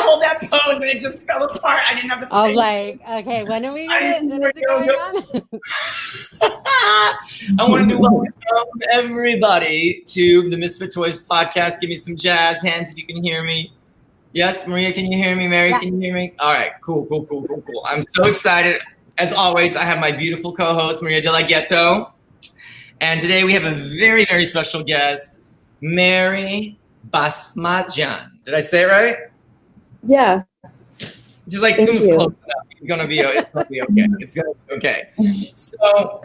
hold that pose and it just fell apart. I didn't have the I was like, okay, when is it going on? I wanted to welcome everybody to the Misfit Toys podcast. Give me some jazz hands if you can hear me. Yes, Maria, can you hear me? Mary, Yeah. can you hear me? All right, cool. I'm so excited. As always, I have my beautiful co-host, Maria de la Ghetto. And today we have a very, very special guest, Mary Basmajan. Did I say it right? Yeah. She's like, it was close enough. It's gonna be okay. It's gonna be okay. So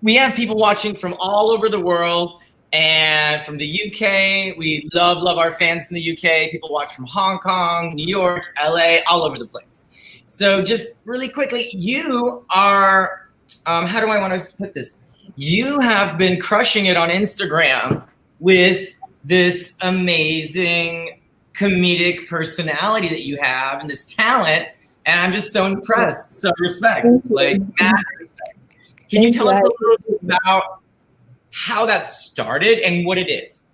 we have people watching from all over the world and from the UK. We love our fans in the UK. People watch from Hong Kong, New York, LA, all over the place. So just really quickly, you are, how do I want to put this? You have been crushing it on Instagram with this amazing comedic personality that you have and this talent, and I'm just so impressed. So respect, like mad respect. Can you tell us a little bit about how that started and what it is?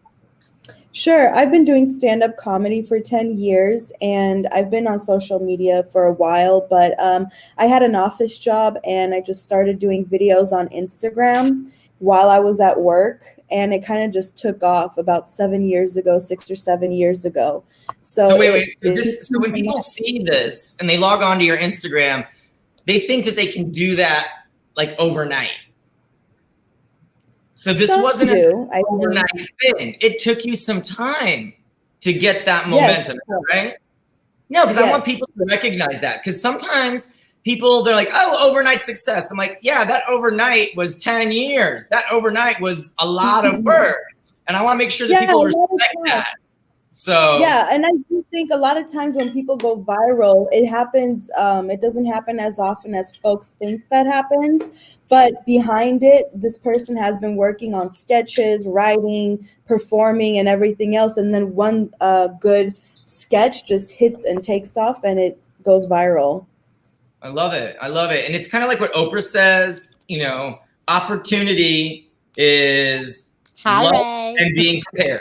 Sure. I've been doing stand-up comedy for 10 years, and I've been on social media for a while, but I had an office job, and I just started doing videos on Instagram while I was at work, and it kind of just took off about 6 or 7 years ago. So wait. So when people see this and they log on to your Instagram, they think that they can do that like overnight. So this wasn't an overnight thing. It took you some time to get that momentum, right? No, because I want people to recognize that. Because sometimes people, they're like, oh, overnight success. I'm like, yeah, that overnight was 10 years. That overnight was a lot of work. And I want to make sure that people respect that. So yeah, and I do think a lot of times when people go viral, it happens, it doesn't happen as often as folks think that happens, but behind it, this person has been working on sketches, writing, performing, and everything else, and then one good sketch just hits and takes off, and it goes viral. I love it. And it's kind of like what Oprah says, you know, opportunity is luck and being prepared.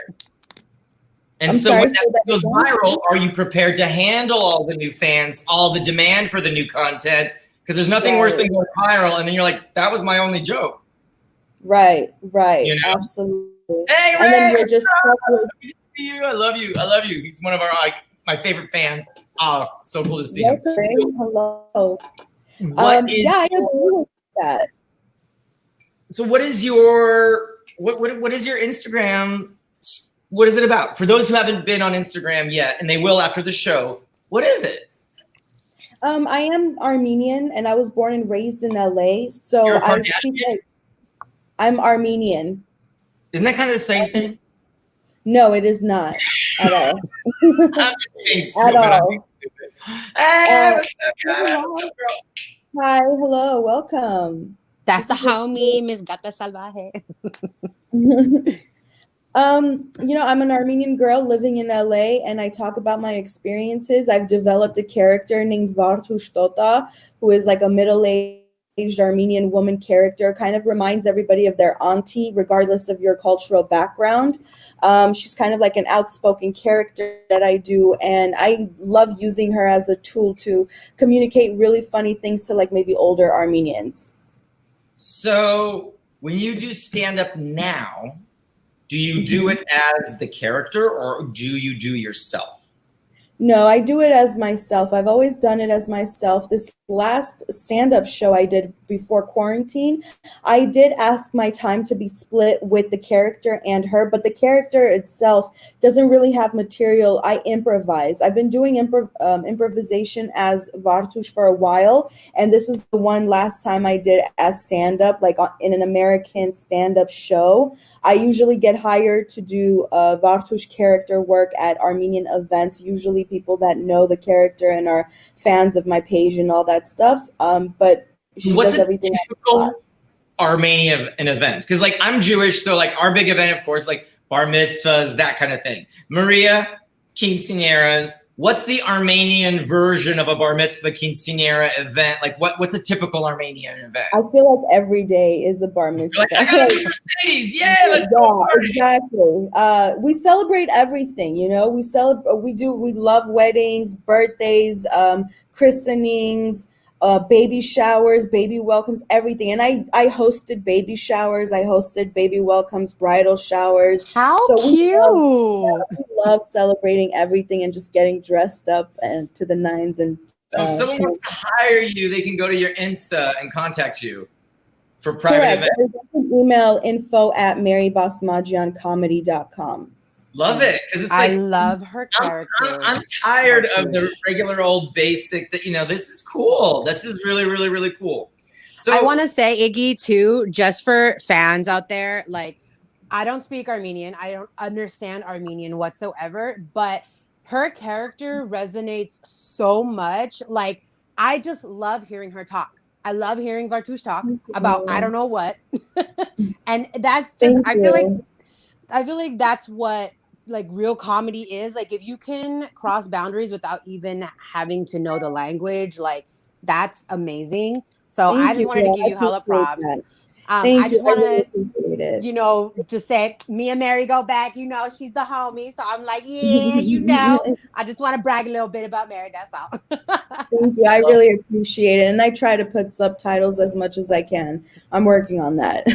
And when that goes viral, are you prepared to handle all the new fans, all the demand for the new content? Because there's nothing worse than going viral, and then you're like, that was my only joke. Right. You know? Absolutely. Hey, Ray, and then you're just so good to see you. I love you. He's one of our my favorite fans. Oh, so cool to see him. Hello. I agree with that. So what is your what is your Instagram? What is it about? For those who haven't been on Instagram yet, and they will after the show, what is it? I am Armenian, and I was born and raised in LA. So I speak I'm Armenian. Isn't that kind of the same thing? No, it is not at all. At all. Hey, hi, hello, welcome. That's the homie, Miss Gata Salvaje. I'm an Armenian girl living in LA, and I talk about my experiences. I've developed a character named Vartush Tota, who is like a middle-aged Armenian woman character, kind of reminds everybody of their auntie, regardless of your cultural background. She's kind of like an outspoken character that I do, and I love using her as a tool to communicate really funny things to like maybe older Armenians. So when you do stand-up now, do you do it as the character or do you do yourself? No, I do it as myself. I've always done it as myself. This last stand-up show I did before quarantine, I did ask my time to be split with the character and her, but the character itself doesn't really have material. I improvise. I've been doing improvisation as Vartush for a while, and this was the one last time I did as stand-up, like in an American stand-up show. I usually get hired to do Vartush character work at Armenian events, usually people that know the character and are fans of my page and all that stuff. But she does everything. Typical Armenian event? Because like I'm Jewish, so like our big event, of course, like bar mitzvahs, that kind of thing. Maria, quinceañeras. What's the Armenian version of a bar mitzvah quinceañera event? Like what's a typical Armenian event? I feel like every day is a bar mitzvah. Like, I got a Mercedes. Yeah, let's go party. Exactly. We celebrate everything, you know. We love weddings, birthdays, christenings, baby showers, baby welcomes, everything. And I hosted baby showers, I hosted baby welcomes, bridal showers. How cute. We love celebrating everything and just getting dressed up and to the nines. And so if someone wants to hire you, they can go to your Insta and contact you for private events. You can email info@marybasmajiancomedy.com. Love it, because it's like I love her character. I'm tired of the regular old basic. That this is cool. This is really, really, really cool. So I want to say, Iggy, too, just for fans out there, like, I don't speak Armenian. I don't understand Armenian whatsoever, but her character resonates so much. Like, I just love hearing her talk. I love hearing Vartush talk about I don't know what, and that's just. I feel like that's what like real comedy is. Like, if you can cross boundaries without even having to know the language, like, that's amazing. So I just wanted to give you hella props. I just want to, just say me and Mary go back. She's the homie. So I'm like, yeah, I just want to brag a little bit about Mary. That's all. Thank you. I really appreciate it. And I try to put subtitles as much as I can. I'm working on that.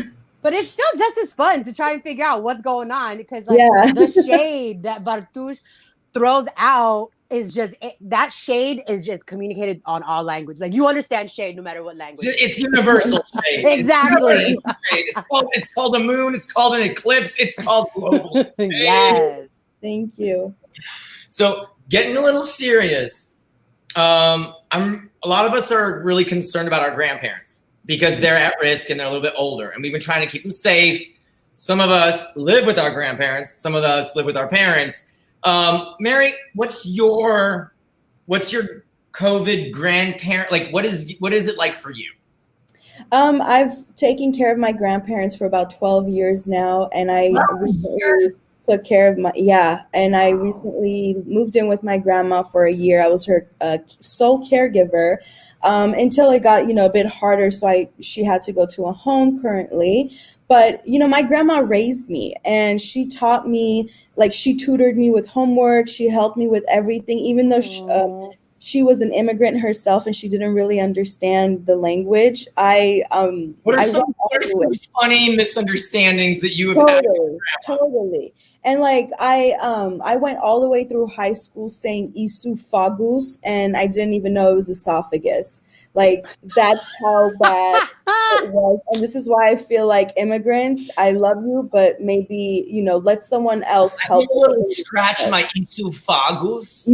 But it's still just as fun to try and figure out what's going on, because the shade that Bartush throws out is just that shade is just communicated on all languages. Like, you understand shade no matter what language. It's universal shade. Exactly. It's called a moon. It's called an eclipse. It's called global. Yes. Thank you. So getting a little serious. A lot of us are really concerned about our grandparents because they're at risk and they're a little bit older, and we've been trying to keep them safe. Some of us live with our grandparents. Some of us live with our parents. Mary, what's your COVID grandparent, like, what is it like for you? I've taken care of my grandparents for about 12 years now, and I recently took care of I recently moved in with my grandma for a year. I was her sole caregiver until it got a bit harder, so she had to go to a home currently. But my grandma raised me, and she taught me, like, she tutored me with homework, she helped me with everything, even though she was an immigrant herself and she didn't really understand the language. What are some funny misunderstandings that you have had? Totally. And like I went all the way through high school saying esophagus, and I didn't even know it was esophagus. Like, that's how bad it was. And this is why I feel like immigrants, I love you, but maybe, let someone else help. Scratch my esophagus.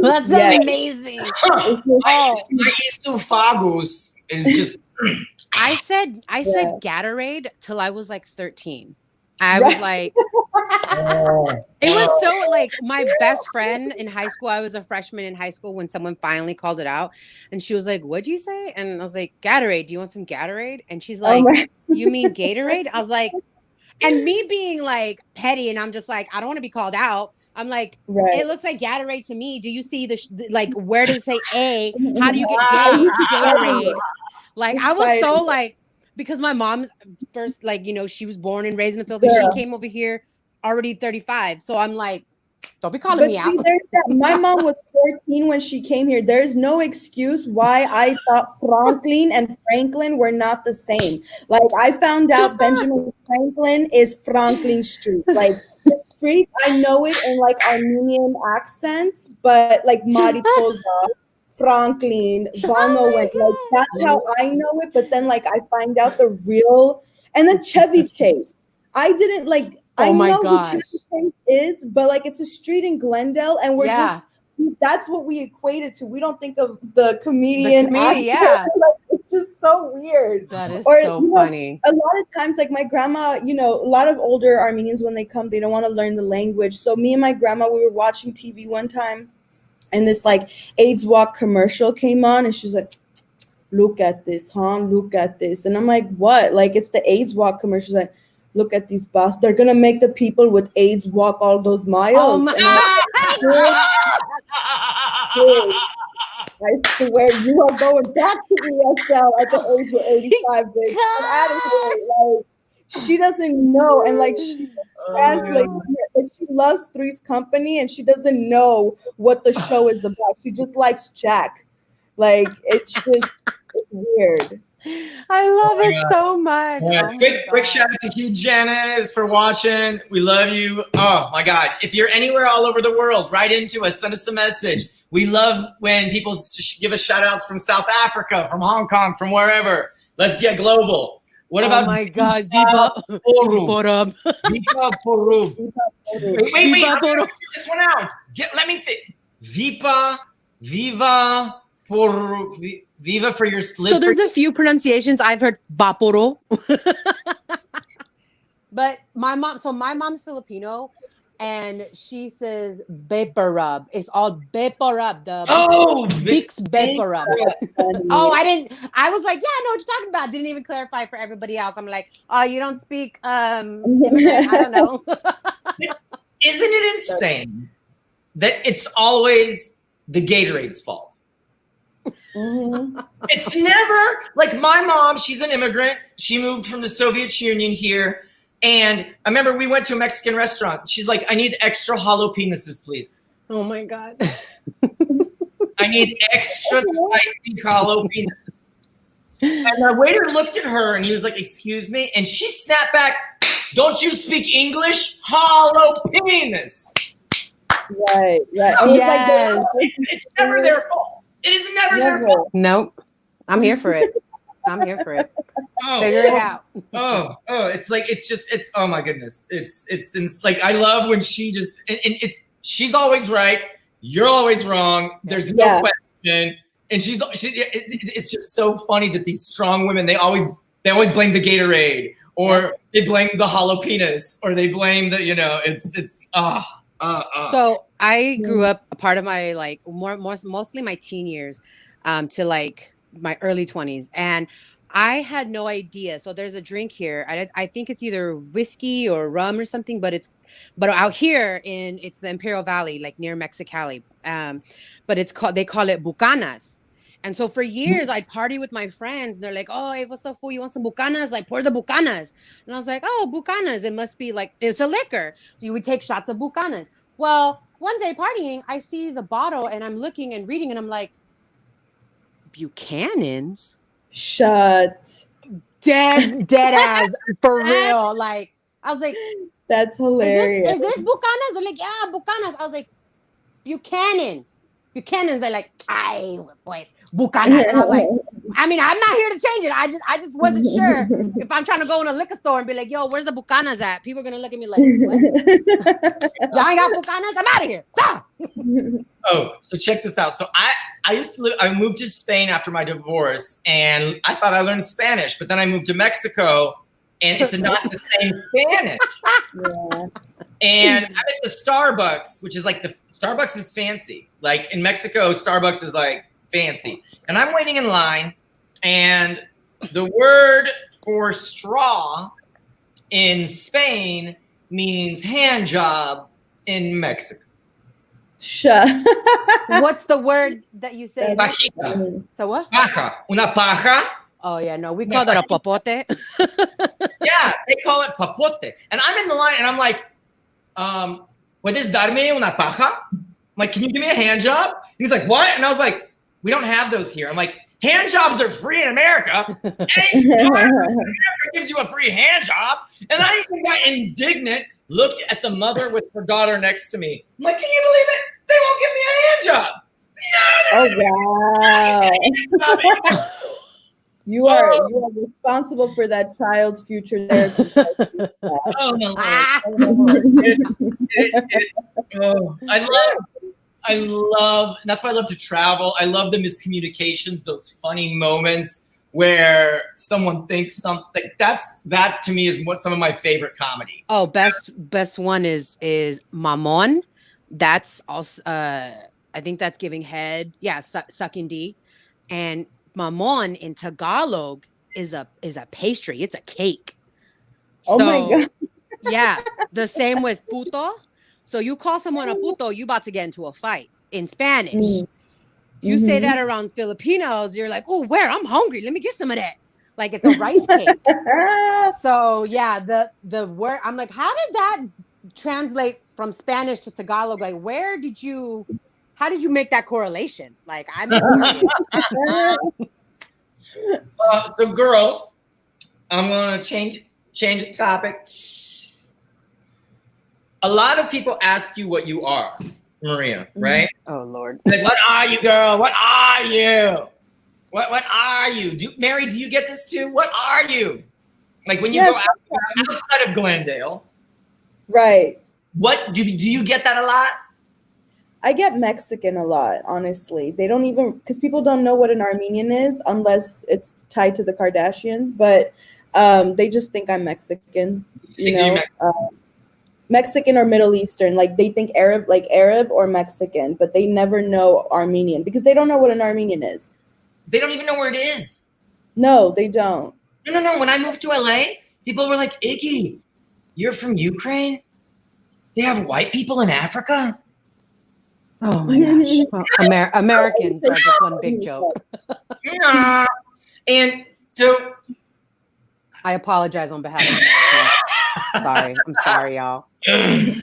That's amazing. My esophagus is just. I said Gatorade till I was like 13. I was like, it was so, like, my best friend in high school. I was a freshman in high school when someone finally called it out, and she was like, "What'd you say?" And I was like, "Gatorade. Do you want some Gatorade?" And she's like, "You mean Gatorade?" I was like, and me being like petty, and I'm just like, I don't want to be called out. I'm like, It looks like Gatorade to me. Do you see like, where does it say A? How do you get Gatorade? Like, I was so like. Because my mom's first, like, she was born and raised in the Philippines. She came over here already 35. So I'm like, don't be calling me out. My mom was 14 when she came here. There's no excuse why I thought Franklin and Franklin were not the same. Like, I found out Benjamin Franklin is Franklin Street. Like, the street, I know it in, like, Armenian accents, but, like, Mariposa, Franklin, Vano, like, that's how I know it. But then, like, I find out the real, and then Chevy Chase. I didn't, like, I know who Chevy Chase is, but, like, it's a street in Glendale, and we're just, that's what we equate it to. We don't think of the comedian. Like, it's just so weird. That is so funny. A lot of times, like, my grandma, a lot of older Armenians, when they come, they don't want to learn the language. So me and my grandma, we were watching TV one time, and this, like, AIDS Walk commercial came on, and she's like, "Look at this, huh? Look at this." And I'm like, "What?" Like, it's the AIDS Walk commercial. She's like, look at these buses. They're gonna make the people with AIDS walk all those miles. Oh my I swear you are going back to ESL at the age of 85, bitch. Get out of here. Like, she doesn't know, and like she translates, like, she loves Three's Company, and she doesn't know what the show is about. She just likes Jack. Like, it's weird. I love it so much. Yeah. Oh Quick shout out to Hugh Janice for watching. We love you. Oh my God. If you're anywhere all over the world, write into us, send us a message. We love when people give us shout outs from South Africa, from Hong Kong, from wherever. Let's get global. What about? Oh my God. Viva Porub. Viva Porub. Wait. Viva I'm gonna Porub. figure this one out. Let me think. Viva Porub. Viva for your slippery. So there's a few pronunciations I've heard. Vaporo. But my mom's Filipino, and she says Beparub. It's all Beparub. Vicks Beparub. I was like, yeah, I know what you're talking about. Didn't even clarify for everybody else. I'm like, oh, you don't speak immigrant? I don't know. Isn't it insane that it's always the Gatorade's fault? Mm-hmm. It's never like my mom. She's an immigrant. She moved from the Soviet Union here. And I remember we went to a Mexican restaurant. She's like, I need extra hollow penises, please. Oh my God. I need extra spicy hollow penises. And the waiter looked at her and he was like, excuse me? And she snapped back, don't you speak English? Hollow penis. Right. Yes. It's never their fault. It is never their fault. Nope. I'm here for it. Figure it out. It's oh my goodness. It's like, I love when she just, and she's always right. You're always wrong. There's no question. And it's just so funny that these strong women, they always blame the Gatorade, or they blame the hollow penis, or they blame the, So I grew up a part of my mostly my teen years to like my early 20s, and I had no idea. So there's a drink here. I think it's either whiskey or rum or something, but out here it's the Imperial Valley, like near Mexicali. But they call it Bucanas. And so for years I'd party with my friends, and they're like, oh, hey, what's up, fool? You want some Bucanas? Like, pour the Bucanas. And I was like, oh, Bucanas. It must be like, it's a liquor. So you would take shots of Bucanas. Well, one day partying, I see the bottle and I'm looking and reading, and I'm like, Buchanan's? Shut. Dead ass, for real. Like, I was like, that's hilarious. Is this Bucanas? They're like, yeah, Bucanas. I was like, Buchanan's. They're like, ay, boys, Bucanas. And I was like, I mean, I'm not here to change it. I just wasn't sure if I'm trying to go in a liquor store and be like, yo, where's the Bucanas at? People are gonna look at me like, what? Y'all ain't got Bucanas? I'm out of here. Ah! Oh, so check this out. So I moved to Spain after my divorce, and I thought I learned Spanish, but then I moved to Mexico, and it's not the same Spanish. Yeah. And I'm at the Starbucks, which is like Starbucks is fancy. Like in Mexico, Starbucks is like fancy. And I'm waiting in line, and the word for straw in Spain means hand job in Mexico. Shut. What's the word that you say? Pajita. So what? Paja. Una paja. Oh yeah, no, we call that a popote. Yeah, they call it papote. And I'm in the line, and I'm like, ¿puedes darme una paja? I'm like, can you give me a hand job? He's like, what? And I was like, we don't have those here. I'm like, hand jobs are free in America. Any store in America gives you a free hand job. And I even got indignant, looked at the mother with her daughter next to me. I'm like, can you believe it? They won't give me a hand job. Oh, wow. You are responsible for that child's future therapist. Oh no! I love. That's why I love to travel. I love the miscommunications, those funny moments where someone thinks something. That to me is what some of my favorite comedy. Oh, best one is Mamon. That's also I think that's giving head. Yeah, sucking D. And Mamon in Tagalog is a pastry. It's a cake. Oh my God. Yeah, the same with puto. So you call someone a puto, you about to get into a fight in Spanish. Mm. You say that around Filipinos, you're like, oh, where? I'm hungry. Let me get some of that. Like it's a rice cake. So yeah, the word, I'm like, how did that translate from Spanish to Tagalog? Like, how did you make that correlation? Like, I'm just curious. So girls, I'm gonna change the topic. A lot of people ask you what you are, Maria, right? Oh Lord. Like, what are you, girl? What are you? What are you? Mary, do you get this too? What are you? Like when you go outside of Glendale. Right. What do you get that a lot? I get Mexican a lot, honestly. They don't even, because people don't know what an Armenian is unless it's tied to the Kardashians, but they just think I'm Mexican, Mexican or Middle Eastern. Like they think Arab or Mexican, but they never know Armenian because they don't know what an Armenian is. They don't even know where it is. No, they don't. No. When I moved to LA, people were like, Iggy, you're from Ukraine? They have white people in Africa? Oh my gosh. Well, Americans are just one big joke. Yeah. And so I apologize on behalf of Americans. I'm sorry, y'all. A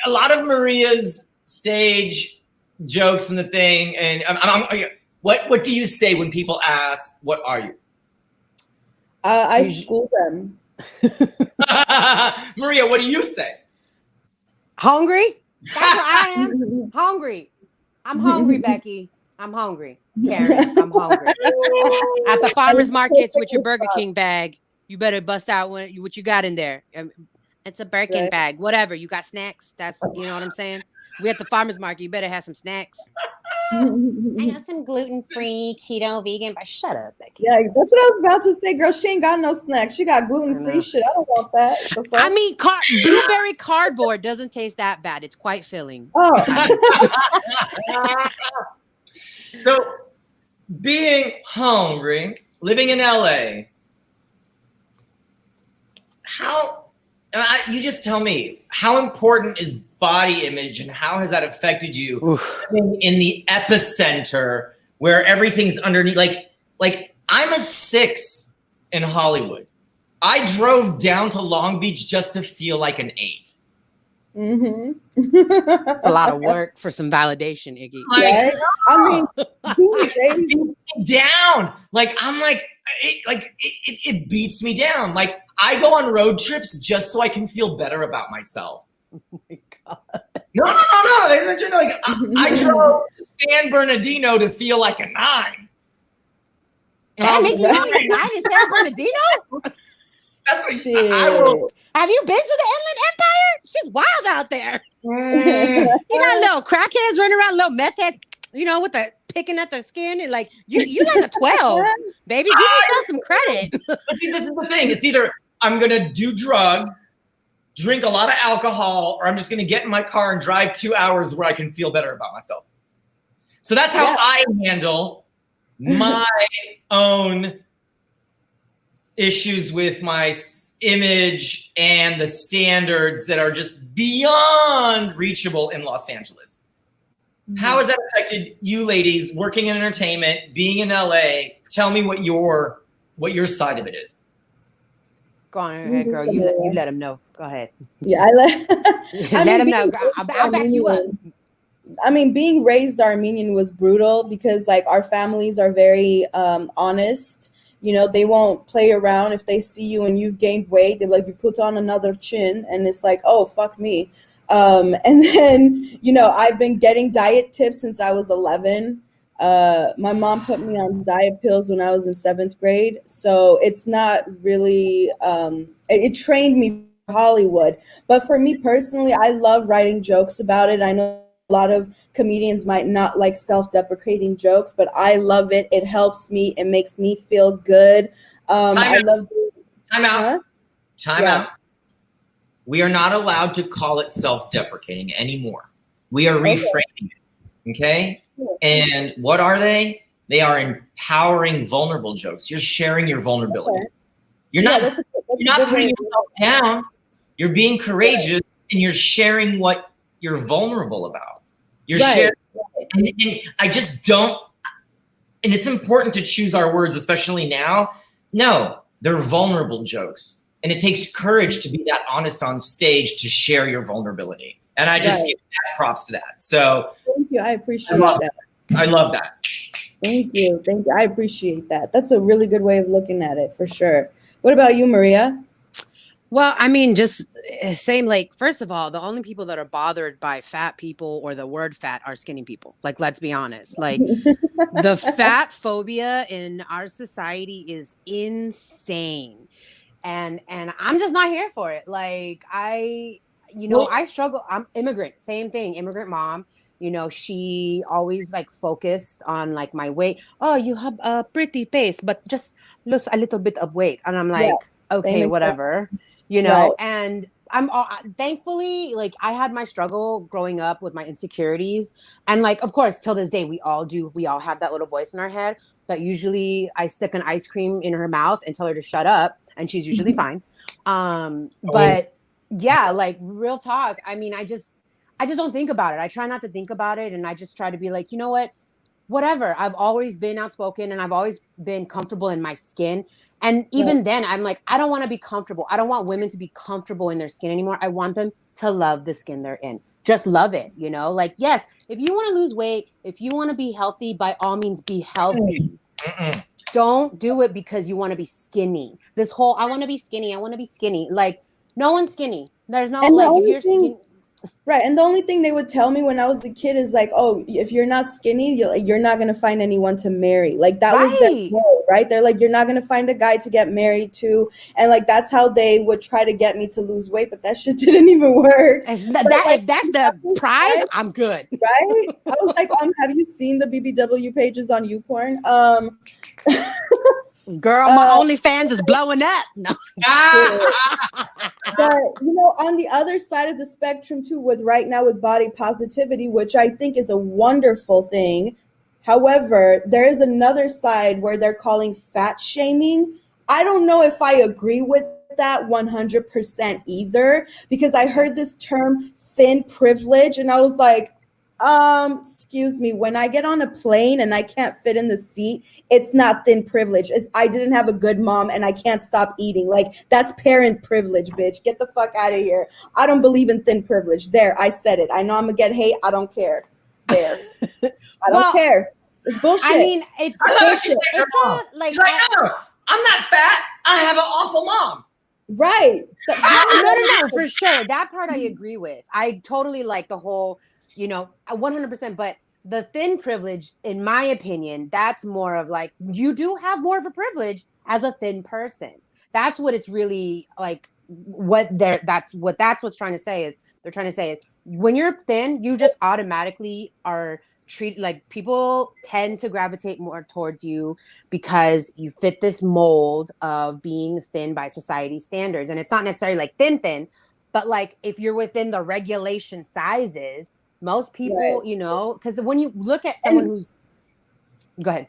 lot of Maria's stage jokes and the thing, and what do you say when people ask, what are you? I school them. Maria, what do you say? Hungry? That's what I am. Hungry. I'm hungry, Becky. I'm hungry. Karen, I'm hungry. At the farmer's markets with your Burger King bag, you better bust out what you got in there. It's a Birkin bag. Whatever. You got snacks? You know what I'm saying? We at the farmer's market. You better have some snacks. I got some gluten-free, keto, vegan. But shut up, Becky. Yeah, that's what I was about to say, girl. She ain't got no snacks. She got gluten-free shit. I don't want that. I mean, blueberry cardboard doesn't taste that bad. It's quite filling. Oh. So, being hungry, living in LA, you just tell me, how important is body image and how has that affected you in the epicenter where everything's underneath? Like I'm a 6 in Hollywood. I drove down to Long Beach just to feel like an 8. It's a lot of work for some validation, Iggy. Right? I mean, down. Like I'm like it beats me down. Like I go on road trips just so I can feel better about myself. Oh my God. No. Like I drove to San Bernardino to feel like a 9. That make you feel like a 9 in San Bernardino? That's Shit. Have you been to the Inland Empire? She's wild out there. You got little crackheads running around, little meth heads, with the picking at their skin, and like you like a 12, baby. Give yourself some credit. But see, this is the thing. It's either I'm gonna do drugs, drink a lot of alcohol, or I'm just gonna get in my car and drive 2 hours where I can feel better about myself. So that's how I handle my own issues with my image and the standards that are just beyond reachable in Los Angeles. How has that affected you ladies working in entertainment, being in LA? Tell me what your side of it is. Go on ahead, girl. You let him know. Go ahead. Yeah, let him know. I'll back you up. I mean, being raised Armenian was brutal because like our families are very honest. They won't play around. If they see you and you've gained weight, they're like, you put on another chin, and it's like, oh, fuck me. And then, I've been getting diet tips since I was 11. My mom put me on diet pills when I was in 7th grade. So it's not really, it trained me for Hollywood. But for me personally, I love writing jokes about it. I know a lot of comedians might not like self-deprecating jokes, but I love it. It helps me. It makes me feel good. I love Time out. Time out. We are not allowed to call it self-deprecating anymore. We are reframing it. Okay? And what are they? They are empowering vulnerable jokes. You're sharing your vulnerability. You're not putting yourself down. You're being courageous and you're sharing what you're vulnerable about. You're sharing, and I just don't, and it's important to choose our words, especially now. No, they're vulnerable jokes. And it takes courage to be that honest on stage to share your vulnerability. And I just give that props to that. So thank you. I appreciate that. I love that. Thank you. Thank you. I appreciate that. That's a really good way of looking at it for sure. What about you, Maria? Well, I mean, just same, like, first of all, the only people that are bothered by fat people or the word fat are skinny people. Like, let's be honest. Like, the fat phobia in our society is insane. And I'm just not here for it. Like, I struggle. I'm immigrant, same thing, immigrant mom. You know, she always like focused on like my weight. Oh, you have a pretty face, but just lose a little bit of weight. And I'm like, okay, whatever. You know, and I'm thankfully, like, I had my struggle growing up with my insecurities. And like, of course, till this day, we all do. We all have that little voice in our head. But usually I stick an ice cream in her mouth and tell her to shut up. And she's usually fine. But yeah, like, real talk. I mean, I just don't think about it. I try not to think about it. And I just try to be like, you know what? Whatever. I've always been outspoken and I've always been comfortable in my skin. And even then, I'm like, I don't want to be comfortable. I don't want women to be comfortable in their skin anymore. I want them to love the skin they're in. Just love it, you know? Like, yes, if you want to lose weight, if you want to be healthy, by all means, be healthy. Don't do it because you want to be skinny. This whole, I want to be skinny. I want to be skinny. Like, no one's skinny. There's no, like, if you're skinny. Right. And the only thing they would tell me when I was a kid is like, oh, if you're not skinny, you're not going to find anyone to marry. Like, that was their goal, right? They're like, you're not going to find a guy to get married to. And like, that's how they would try to get me to lose weight. But that shit didn't even work. If that's the prize, I'm good. Right? I was like, have you seen the BBW pages on YouPorn? Girl, my OnlyFans is blowing up. No. But, you know, on the other side of the spectrum too, with right now with body positivity, which I think is a wonderful thing. However, there is another side where they're calling fat shaming. I don't know if I agree with that 100% either, because I heard this term thin privilege and I was like, excuse me, when I get on a plane and I can't fit in the seat, it's not thin privilege. It's I didn't have a good mom and I can't stop eating. Like, that's parent privilege, bitch. Get the fuck out of here. I don't believe in thin privilege. There, I said it. I know I'm gonna get hate. I don't care. There. I don't care. It's bullshit. I mean, it's bullshit. It's not like, no, I'm not fat. I have an awful mom. Right. No, for sure. That part I agree with. I totally like the whole, you know, 100%. But the thin privilege, in my opinion, that's more of like, you do have more of a privilege as a thin person. That's what it's really like. What's trying to say is, they're trying to say is, when you're thin, you just automatically are treated like, people tend to gravitate more towards you because you fit this mold of being thin by society standards. And it's not necessarily like thin, but like, if you're within the regulation sizes, most people, you know, because when you look at someone who's, go ahead.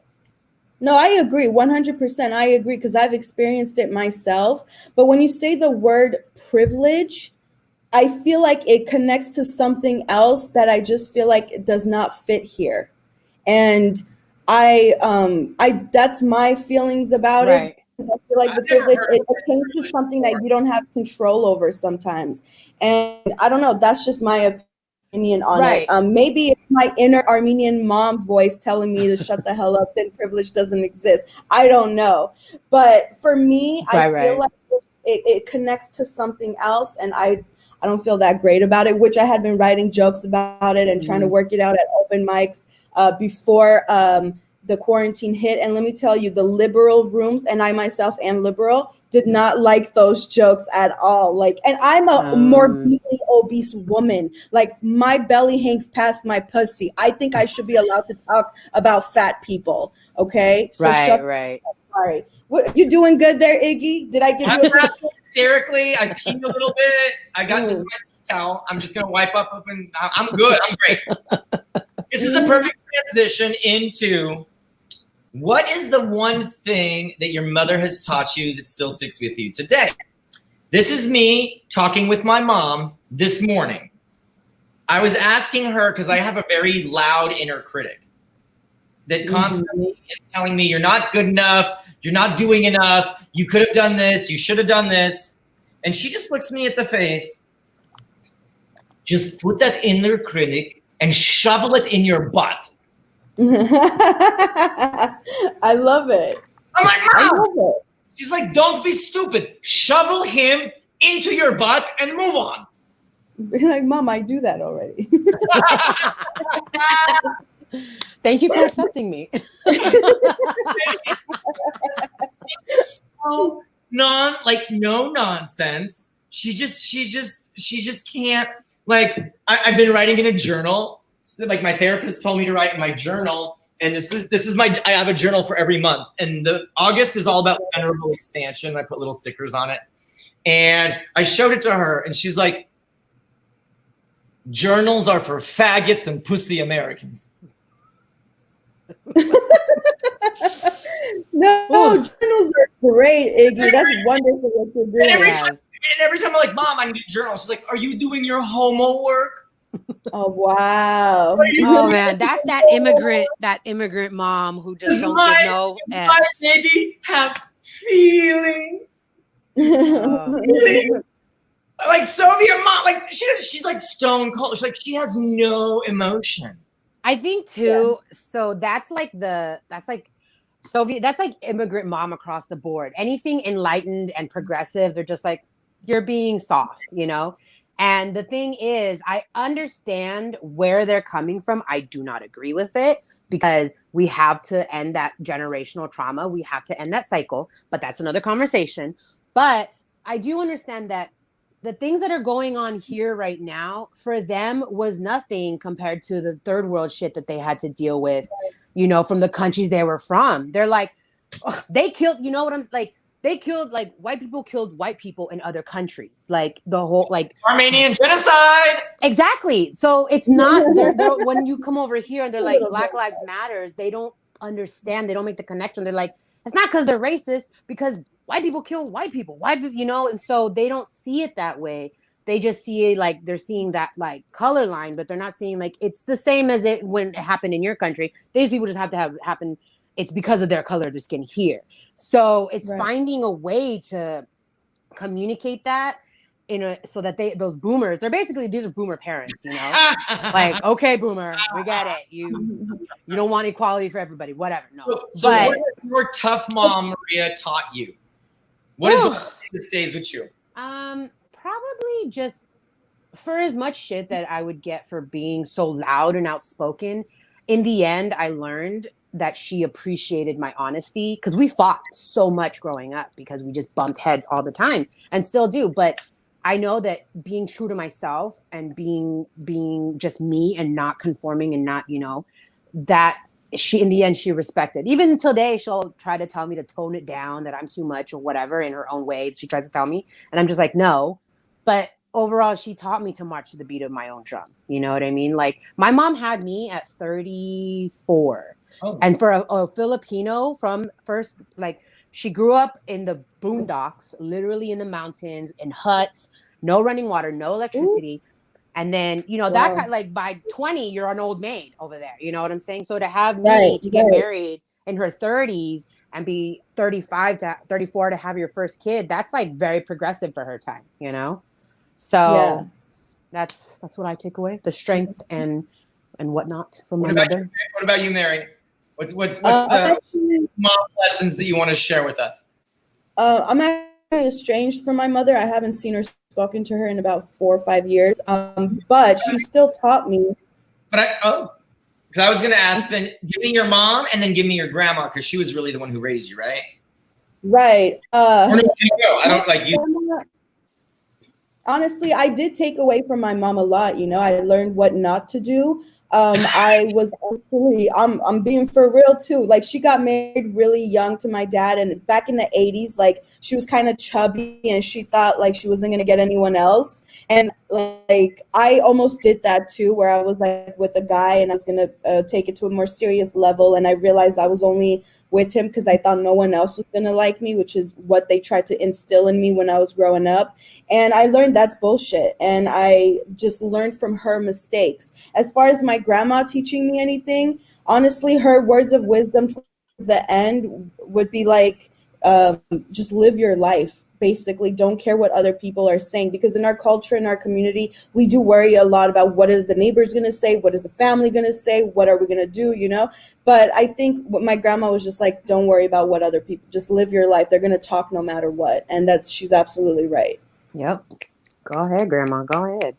No, I agree. 100%. I agree, because I've experienced it myself. But when you say the word privilege, I feel like it connects to something else that I just feel like it does not fit here. And I that's my feelings about it. I feel like the privilege, it pertains to something that you don't have control over sometimes. And I don't know, that's just my opinion on it. Maybe it's my inner Armenian mom voice telling me to shut the hell up, then privilege doesn't exist. I don't know. But for me, I feel like it connects to something else, and I don't feel that great about it, which I had been writing jokes about it and trying to work it out at open mics before the quarantine hit. And let me tell you, the liberal rooms, and I myself am liberal, did not like those jokes at all. Like, and I'm a morbidly obese woman. Like, my belly hangs past my pussy. I think I should be allowed to talk about fat people. Okay? So sorry. What, you doing good there, Iggy? Did I give you a hysterically? I peed a little bit. I got this towel. I'm just gonna wipe up and I'm good. I'm great. This is a perfect transition into What is the one thing that your mother has taught you that still sticks with you today? This is me talking with my mom this morning. I was asking her because I have a very loud inner critic that constantly is telling me, you're not good enough, you're not doing enough, you could have done this, you should have done this. And she just looks me at the face. Just put that inner critic and shovel it in your butt. I love it. I'm like, I Mom. love it. She's like, don't be stupid. Shovel him into your butt and move on. Like, Mom, I do that already. Thank you for accepting me. So no nonsense. She just can't. Like, I've been writing in a journal. So, like, my therapist told me to write in my journal, and this is I have a journal for every month. And the August is all about venerable expansion. I put little stickers on it, and I showed it to her, and she's like, "Journals are for faggots and pussy Americans." No, journals are great, Iggy. That's wonderful what you're doing. And every time I'm like, Mom, I need a journal. She's like, are you doing your homo work? Oh, wow. Oh man, that's that immigrant mom who just don't give no I S. maybe have feelings. Like Soviet mom, like she's like stone cold. She's like, she has no emotion. I think too. Yeah. So that's like Soviet. That's like immigrant mom across the board. Anything enlightened and progressive, they're just like, you're being soft, you know. And the thing is, I understand where they're coming from. I do not agree with it because we have to end that generational trauma. We have to end that cycle. But that's another conversation. But I do understand that the things that are going on here right now for them was nothing compared to the third world shit that they had to deal with, you know, from the countries they were from. They're like, they killed, you know what I'm like, they killed, like, white people killed white people in other countries, like the whole, like Armenian genocide. Exactly. So it's not they're when you come over here and they're like Black Lives Matters, they don't understand, they don't make the connection. They're like, it's not because they're racist, because white people kill white people, you know, and so they don't see it that way. They just see it like they're seeing that like color line, but they're not seeing like it's the same as it when it happened in your country. These people just have to have happen. It's because of their color of their skin here. So it's finding a way to communicate that so that those boomers, these are boomer parents, you know, like, okay, boomer, we get it. You don't want equality for everybody, whatever. No. So what has your tough mom, Maria, taught you? What is the thing that stays with you? Probably just for as much shit that I would get for being so loud and outspoken. In the end, I learned that she appreciated my honesty because we fought so much growing up because we just bumped heads all the time and still do. But I know that being true to myself and being just me and not conforming and not, you know, that in the end, she respected. Even today, she'll try to tell me to tone it down, that I'm too much or whatever in her own way. She tries to tell me. And I'm just like, no. But overall, she taught me to march to the beat of my own drum. You know what I mean? Like, my mom had me at 34. Oh. And for a Filipino she grew up in the boondocks, literally in the mountains, in huts, no running water, no electricity. Ooh. And then, you know, that kind of, like, by 20, you're an old maid over there. You know what I'm saying? So to have me to get married in her 30s and be 35 to 34 to have your first kid, that's like very progressive for her time, you know? So that's what I take away, the strength and whatnot from my mother. What about you, Mary? What's the mom lessons that you want to share with us? I'm actually estranged from my mother. I haven't seen her, spoken to her in about 4 or 5 years. But she still taught me. Because I was going to ask, then give me your mom and then give me your grandma, because she was really the one who raised you, right? Right. Where do you go? I don't like you. Honestly, I did take away from my mom a lot. You know, I learned what not to do. I was actually, I'm being for real too. Like, she got married really young to my dad, and back in the 80s, like, she was kind of chubby and she thought like she wasn't going to get anyone else. And Like I almost did that too, where I was like with a guy and I was gonna take it to a more serious level, and I realized I was only with him because I thought no one else was gonna like me, which is what they tried to instill in me when I was growing up. And I learned that's bullshit, and I just learned from her mistakes. As far as my grandma teaching me anything, honestly, her words of wisdom towards the end would be like, just live your life. Basically, don't care what other people are saying, because in our culture, in our community, we do worry a lot about what are the neighbors going to say, what is the family going to say, what are we going to do, you know? But I think what my grandma was just like, don't worry about what other people, just live your life. They're going to talk no matter what. And she's absolutely right. Yep. Go ahead, Grandma. Go ahead.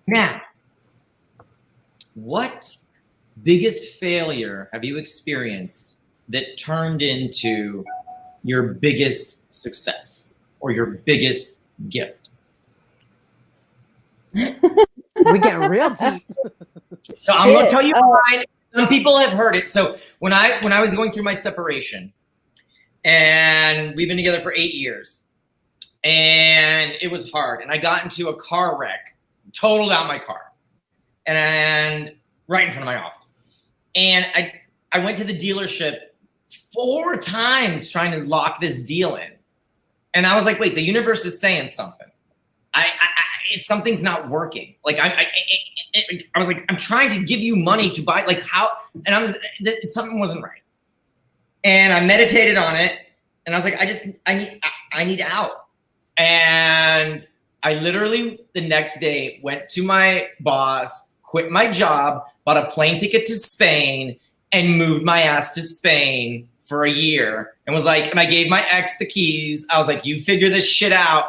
Now, what biggest failure have you experienced that turned into your biggest success or your biggest gift? We get real deep. So I'm going to tell you mine. Some people have heard it. So when I was going through my separation, and we've been together for 8 years, and it was hard, and I got into a car wreck, totaled out my car, and right in front of my office. And I went to the dealership 4 times trying to lock this deal in. And I was like, wait, the universe is saying something. Something's not working. Like I was like, I'm trying to give you money to buy, like how, and something wasn't right. And I meditated on it, and I was like, I need out. And I literally the next day went to my boss, quit my job, bought a plane ticket to Spain, and moved my ass to Spain for a year, and was like, and I gave my ex the keys. I was like, you figure this shit out.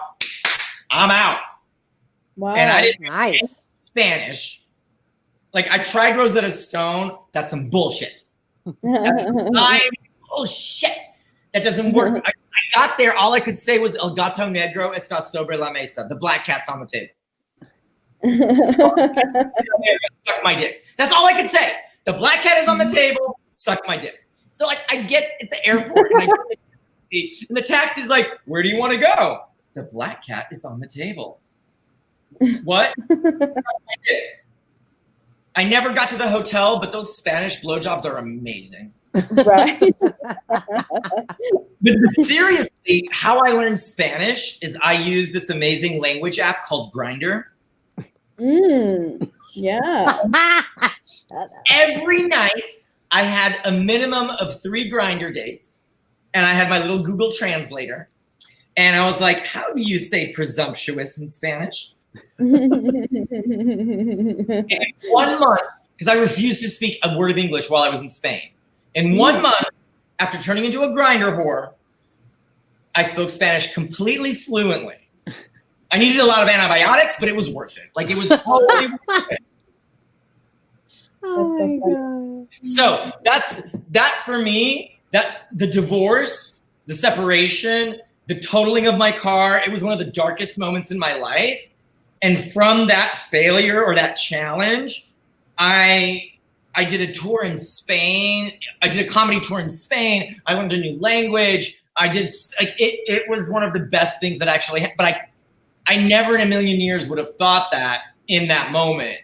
I'm out. Wow. And I didn't Nice. Spanish. Like I tried Rosetta Stone. That's some bullshit. That's bullshit. That doesn't work. I got there. All I could say was El gato negro está sobre la mesa. The black cat's on the table. Suck my dick. That's all I could say. The black cat is on the table. Suck my dick. So like I get at the airport and the taxi's like, where do you want to go? The black cat is on the table. What? I never got to the hotel, but those Spanish blowjobs are amazing. Right. But seriously, how I learned Spanish is I use this amazing language app called Grindr. Yeah. Every night I had a minimum of 3 Grindr dates, and I had my little Google translator, and I was like, how do you say presumptuous in Spanish? And 1 month, because I refused to speak a word of English while I was in Spain. In 1 month, after turning into a Grindr whore, I spoke Spanish completely fluently. I needed a lot of antibiotics, but it was worth it. Like it was totally worth it. That's so funny. So that for me, that the divorce, the separation, the totaling of my car, it was one of the darkest moments in my life. And from that failure or that challenge, I did a tour in Spain. I did a comedy tour in Spain. I learned a new language. I did like it was one of the best things that actually happened. But I never in a million years would have thought that in that moment.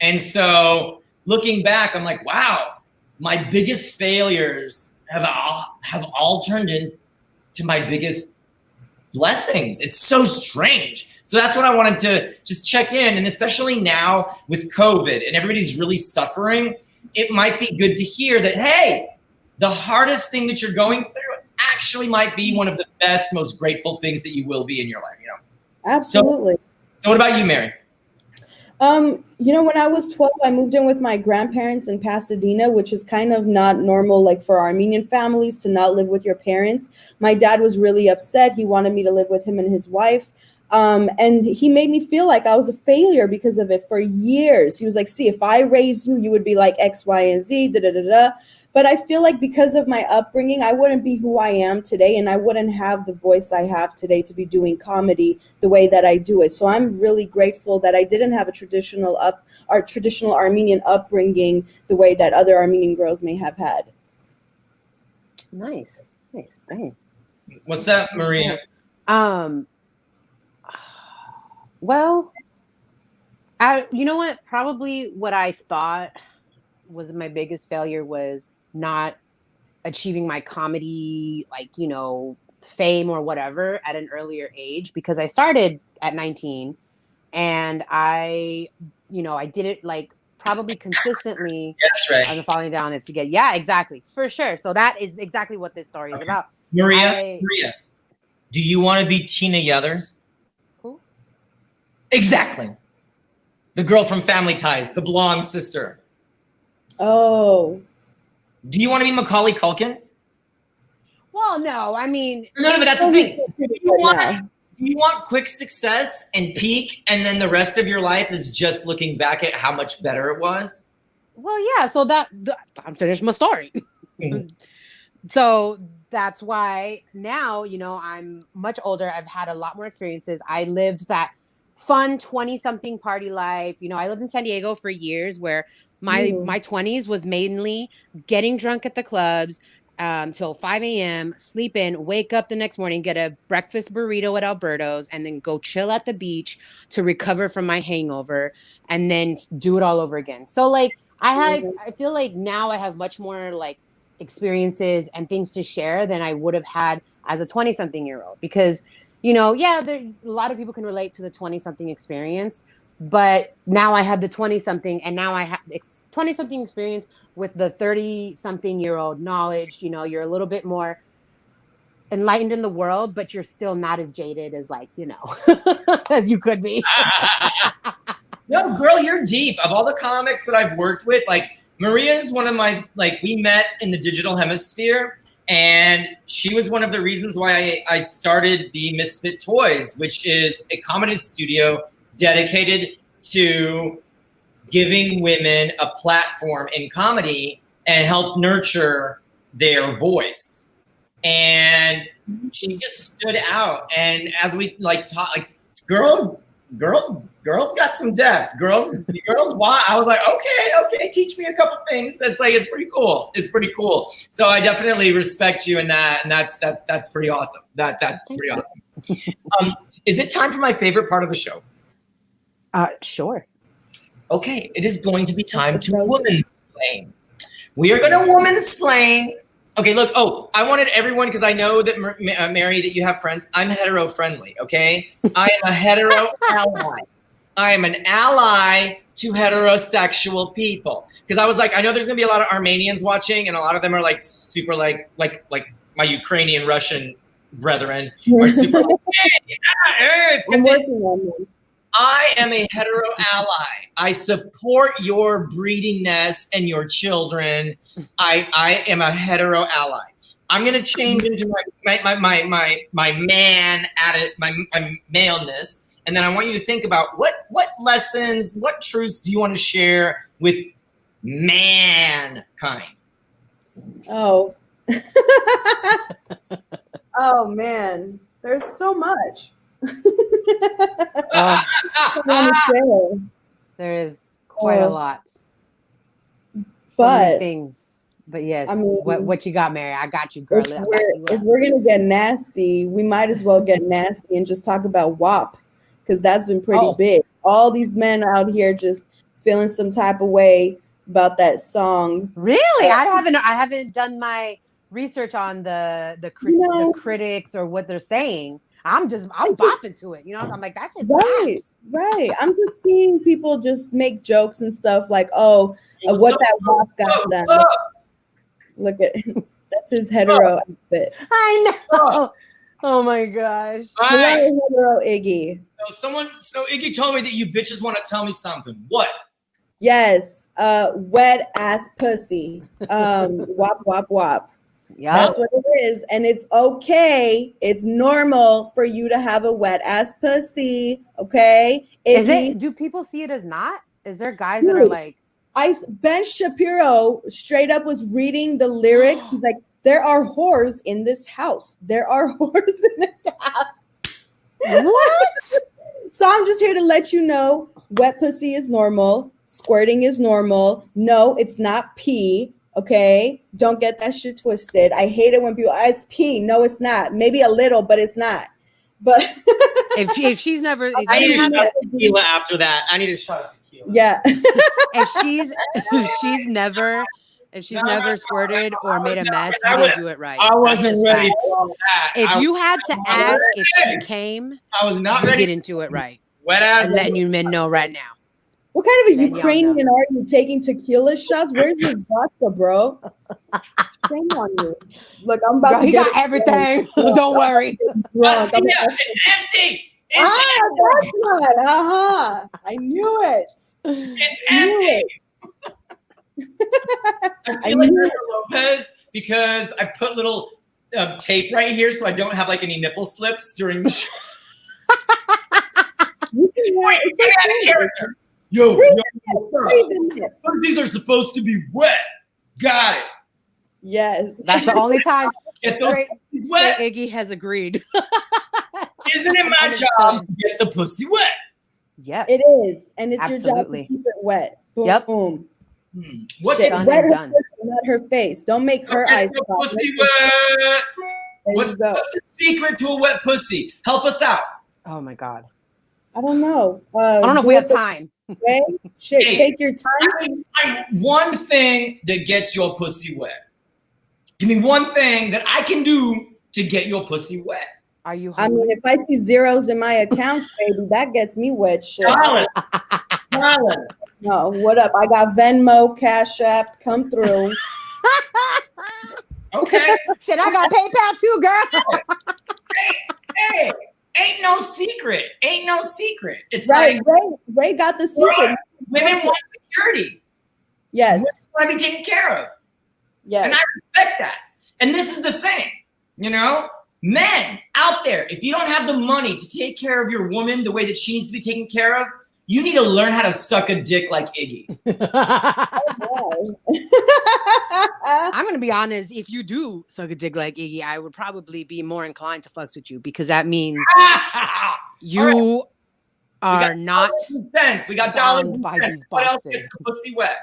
And so looking back, I'm like, wow, my biggest failures have all turned into my biggest blessings. It's so strange. So that's what I wanted to just check in. And especially now with COVID and everybody's really suffering, it might be good to hear that, hey, the hardest thing that you're going through actually might be one of the best, most grateful things that you will be in your life, you know? Absolutely. So what about you, Mary? When I was 12, I moved in with my grandparents in Pasadena, which is kind of not normal, like for Armenian families to not live with your parents. My dad was really upset. He wanted me to live with him and his wife. And he made me feel like I was a failure because of it for years. He was like, see, if I raised you, you would be like X, Y, and Z, da, da, da, da. But I feel like because of my upbringing, I wouldn't be who I am today, and I wouldn't have the voice I have today to be doing comedy the way that I do it. So I'm really grateful that I didn't have a traditional Armenian upbringing the way that other Armenian girls may have had. Nice. Dang. What's up, Maria? Well, you know what? Probably what I thought was my biggest failure was not achieving my comedy, like, fame or whatever at an earlier age, because I started at 19 and I did it like probably consistently. That's right. I'm falling down. It's to get, yeah, exactly. For sure. So that is exactly what this story is about. Maria, do you want to be Tina Yothers? Who? Exactly. The girl from Family Ties, the blonde sister. Oh. Do you want to be Macaulay Culkin? Well, no, I mean. No, but that's the thing. Do you want quick success and peak, and then the rest of your life is just looking back at how much better it was? Well, yeah, so I'm finished my story. So that's why now, I'm much older. I've had a lot more experiences. I lived that fun 20-something party life. I lived in San Diego for years where my 20s was mainly getting drunk at the clubs till 5 a.m., sleep in, wake up the next morning, get a breakfast burrito at Alberto's, and then go chill at the beach to recover from my hangover and then do it all over again. So like I feel like now I have much more like experiences and things to share than I would have had as a 20-something year old, because a lot of people can relate to the 20-something experience, but now I have the 20-something, and now I have 20-something experience with the 30-something year old knowledge. You're a little bit more enlightened in the world, but you're still not as jaded as as you could be. No, girl, you're deep. Of all the comics that I've worked with, like Maria's one of my, we met in the digital hemisphere, and she was one of the reasons why I started the Misfit Toys, which is a comedy studio dedicated to giving women a platform in comedy and help nurture their voice. And she just stood out. And as we talk, girls got some depth. Girls, why? I was like, okay, teach me a couple things. It's pretty cool. It's pretty cool. So I definitely respect you in that, and that's pretty awesome. That's pretty awesome. Is it time for my favorite part of the show? Sure. Okay, it is going to be time to woman-splain. We are going to woman-splain. Okay, look. Oh, I wanted everyone, because I know that Mary, that you have friends. I'm hetero-friendly. Okay, I am a hetero ally. I am an ally to heterosexual people, because I was like, I know there's gonna be a lot of Armenians watching, and a lot of them are like super like my Ukrainian Russian brethren are super. It's good. I am a hetero ally. I support your breedingness and your children. I am a hetero ally. I'm gonna change into my man my maleness, and then I want you to think about what lessons, what truths do you want to share with mankind? Oh. Oh man, there's so much. There is quite a lot. So many things. But yes, I mean, what you got, Mary? I got you, girl. If we're gonna get nasty, we might as well get nasty and just talk about WAP, because that's been pretty big. All these men out here just feeling some type of way about that song. Really? I haven't done my research on the critics or what they're saying. I'm bopping to it, I'm like, that shit sucks. Right. I'm just seeing people just make jokes and stuff like, what that WAP got them. Look at that's his hetero outfit. I know. Oh my gosh. Hetero Iggy. So Iggy told me that you bitches want to tell me something. What? Yes. Wet ass pussy. WAP, WAP, WAP. Yeah, that's what it is, and it's okay. It's normal for you to have a wet ass pussy. Okay, is it? Do people see it as not? Is there guys that are like? Ben Shapiro straight up was reading the lyrics. He's like, "There are whores in this house. There are whores in this house." What? So I'm just here to let you know, wet pussy is normal. Squirting is normal. No, it's not pee. Okay, don't get that shit twisted. I hate it when people, it's pee. No, it's not. Maybe a little, but it's not. But if she's never, if I you need a have shot to, of tequila after that. I need a shot of tequila. yeah. if she's never squirted or made a mess, you didn't do it right. I wasn't ready facts. for all that. If you had to was ask not if she ready. came, I was not you ready. didn't do it right. Wet ass. I'm letting you men know right now. What kind of a Then y'all Ukrainian are you taking tequila shots? Where's your vodka, bro? Shame on you. Look, I'm about Bro, to he get got everything. Don't worry. drunk. I'm Yeah, it's empty. It's that's not. I knew it. It's I empty. knew I feel like Jennifer Lopez because I put little tape right here so I don't have like any nipple slips during the show. Wait, get out of character. Yo, these are supposed to be wet. Got it. Yes. That's the only time Straight Iggy has agreed. Isn't it my job to get the pussy wet? Yes. It is. And it's your job to keep it wet. Boom, yep. boom. What Shit, done wet and her done. pussy, not her face. Don't make her eyes pop. Pussy wet. What's go. the secret to a wet pussy? Help us out. Oh my God. I don't know. I don't know if we have time. Okay? Shit, Hey, take your time. One thing that gets your pussy wet. Give me one thing that I can do to get your pussy wet. Are you I hungry? mean, if I see zeros in my accounts, baby, that gets me wet. Shit. Colin. No, what up? I got Venmo, Cash App, come through. Okay. Shit, I got PayPal too, girl. Hey, ain't no secret. Ain't no secret. It's Right, like Ray got the secret. women want security. Yes. Women want to be taken care of. Yes. And I respect that. And this is the thing, you know, men out there, if you don't have the money to take care of your woman the way that she needs to be taken care of, you need to learn how to suck a dick like Iggy. I'm gonna be honest. If you do suck a dick like Iggy, I would probably be more inclined to fucks with you because that means you are not cents. We got dollars bound by these What else boxes. gets the pussy wet?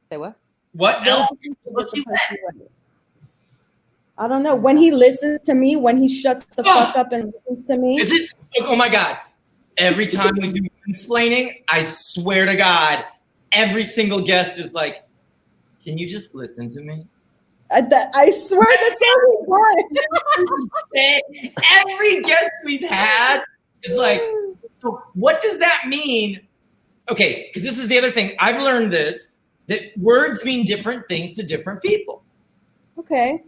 Say what? What else gets the pussy wet? I don't know. When he listens to me, when he shuts the fuck up and listens to me. Is this? Oh my God. Every time we do explaining, I swear to God, every single guest is like, can you just listen to me? I swear that's every Every guest we've had is like, so what does that mean? Okay, because this is the other thing. I've learned this, that words mean different things to different people. Okay.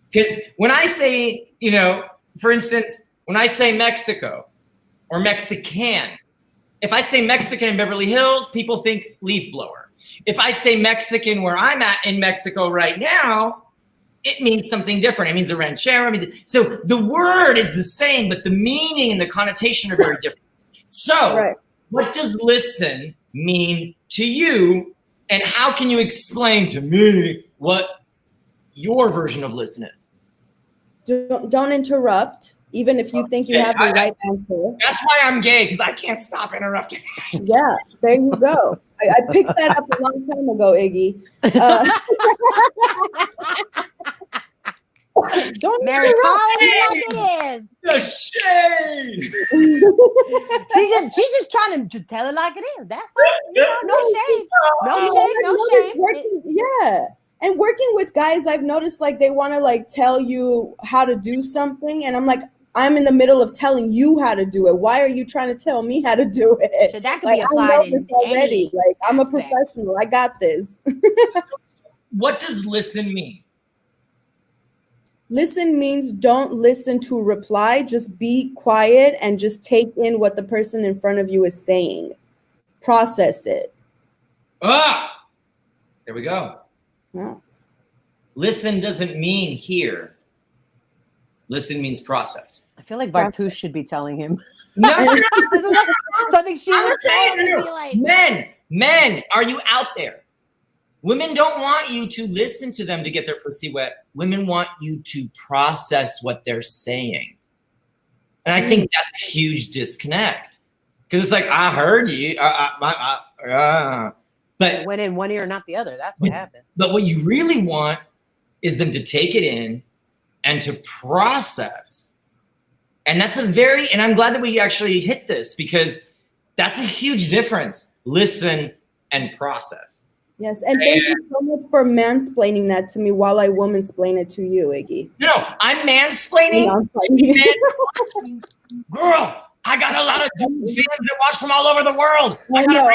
Because when I say, you know, for instance, when I say Mexico or Mexican, if I say Mexican in Beverly Hills, people think leaf blower. If I say Mexican where I'm at in Mexico right now, it means something different. It means a ranchero. So the word is the same, but the meaning and the connotation are very different. So what does listen mean to you? And how can you explain to me what your version of listen is? Don't interrupt, even if you think you have the right answer. That's why I'm gay, because I can't stop interrupting. Yeah, there you go. I picked that up a long time ago, Iggy. Don't Mary calling it like it is. The shade. She's just trying to tell it like it is. That's all. You know, no shade. Yeah. And working with guys, I've noticed like they want to like tell you how to do something, and I'm like, I'm in the middle of telling you how to do it. Why are you trying to tell me how to do it? So that could like, be applied I know this already. any Like I'm a aspect. professional. I got this. What does listen mean? Listen means don't listen to reply. Just be quiet and just take in what the person in front of you is saying. Process it. There we go. Yeah. Listen doesn't mean hear. Listen means process. I feel like Bartush should be telling him. No, Something she would tell him and be like, men, are you out there? Women don't want you to listen to them to get their pussy wet. Women want you to process what they're saying. And I think that's a huge disconnect. Because it's like, I heard you. But went in one ear, not the other. That's what happened. But what you really want is them to take it in and to process And that's and I'm glad that we actually hit this because that's a huge difference. Listen and process. Yes, and thank you so much for mansplaining that to me while I womansplain it to you, Iggy. No, I'm mansplaining. Girl, I got a lot of fans that watch from all over the world. I know.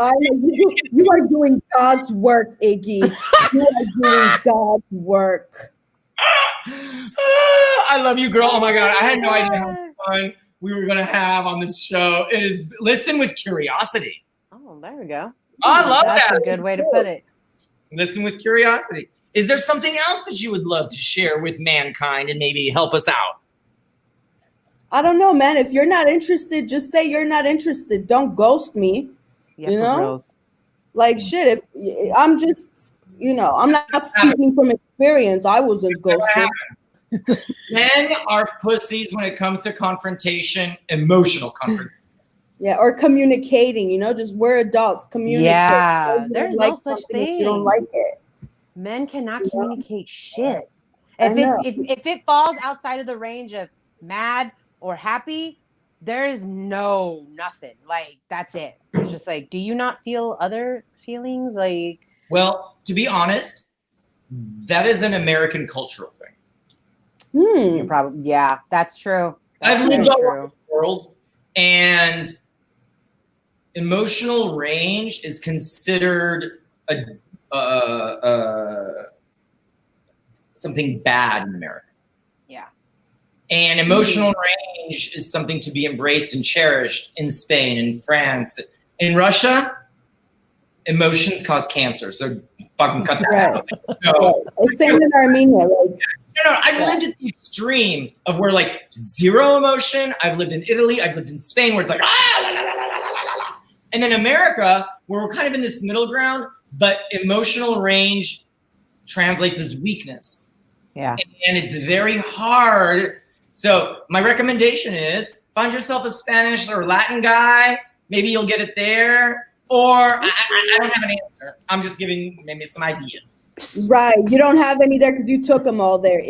You are doing God's work, Iggy. You are doing God's work. I love you, girl. Oh my God, I had no idea how much fun we were gonna have on this show. It is listen with curiosity. Oh, there we go. I love that. That's a good way to put it. Listen with curiosity. Is there something else that you would love to share with mankind and maybe help us out? I don't know, man. If you're not interested, just say you're not interested. Don't ghost me. Yeah, you know? Reals. Like shit, if I'm just, I'm not speaking from experience. I wasn't ghosted. Men are pussies when it comes to confrontation, emotional confrontation. Yeah, or communicating, just we're adults. Communicate. Yeah, there's no such thing. If you don't like it. Men cannot communicate shit. If it falls outside of the range of mad or happy, there is nothing. Like, that's it. It's just like, do you not feel other feelings? Like, well, to be honest, that is an American cultural thing. You're probably, yeah, that's true. That's I've lived all over the world, and emotional range is considered something bad in America. Yeah. And emotional range is something to be embraced and cherished in Spain and France. In Russia, emotions cause cancer, so fucking cut that out. No. It's same in Armenia. I've lived at the extreme of where like zero emotion. I've lived in Italy. I've lived in Spain where it's like, la, la, la, la, la, la, la. And then America, where we're kind of in this middle ground, but emotional range translates as weakness. Yeah. And it's very hard. So my recommendation is find yourself a Spanish or Latin guy. Maybe you'll get it there. Or I don't have an answer. I'm just giving maybe some ideas. Right. You don't have any there because you took them all there.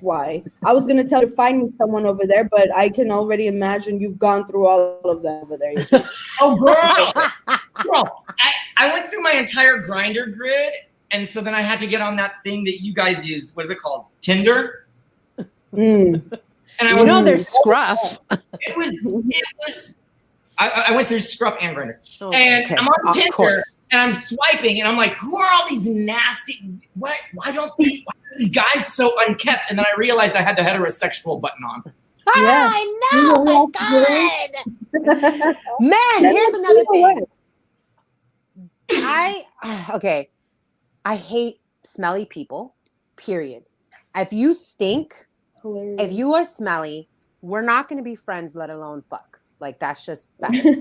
Why? I was going to tell you to find me someone over there, but I can already imagine you've gone through all of them over there. Oh, girl. I went through my entire Grindr grid, and so then I had to get on that thing that you guys use. What is it called? Tinder? And I there's Scruff. It was. I went through Scruff and Grindr, and okay. I'm on Tinder, Course. and I'm swiping, and I'm like, who are all these nasty? Why are these guys so unkept? And then I realized I had the heterosexual button on. Yeah. I know. My God. Man, here's another thing. I hate smelly people. Period. If you stink, Hilarious. if you are smelly, we're not going to be friends, let alone fuck. Like, that's just facts.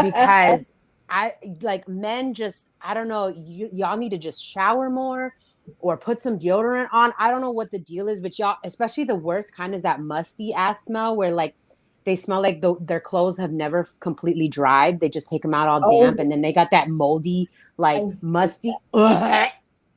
Because men just, I don't know, y'all need to just shower more or put some deodorant on. I don't know what the deal is, but y'all, especially the worst kind is that musty ass smell where like they smell like their clothes have never completely dried. They just take them out all damp and then they got that moldy, like musty.